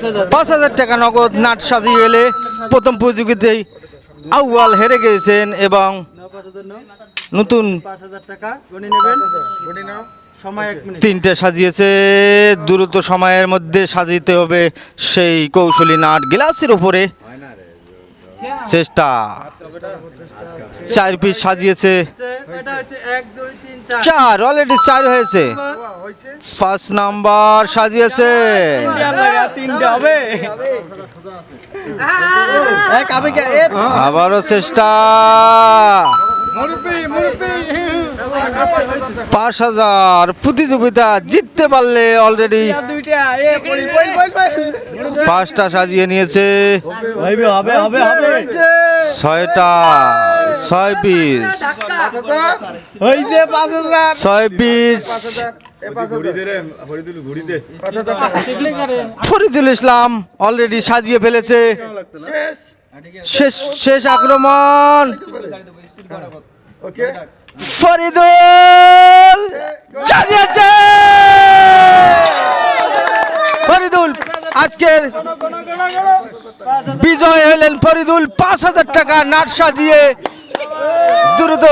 5,000 টাকা নগদ নাট সাজিয়ে এলে প্রথম প্রতিযোগিতায় আউয়াল হেরে গিয়েছেন এবং নতুন 5,000 টাকা গণি নেবেন। সময় 1 মিনিট। 3টে সাজিয়েছে, দ্রুত সময়ের মধ্যে সাজিতে হবে সেই কৌশলী নাট গ্লাসের উপরে চেষ্টা। 4 পিস সাজিয়েছে, এটা হচ্ছে 1 2 3 4 4 অলরেডি 4 হয়েছে। 5 নাম্বার সাজিয়েছে, তিনটা হবে। আবারও চেষ্টা। 5,000 প্রতিযোগিতা জিততে পারলে অলরেডি 5টা সাজিয়ে নিয়েছে। 6টা 6 piece 6 piece. Faridul Islam already সাজিয়ে ফেলেছে। শেষ আক্রমণ, ফরিদুল সাজিয়েছে। ফরিদুল আজকের বিজয় হলেন ফরিদুল। 5,000 টাকা নাট সাজিয়ে দ্রুত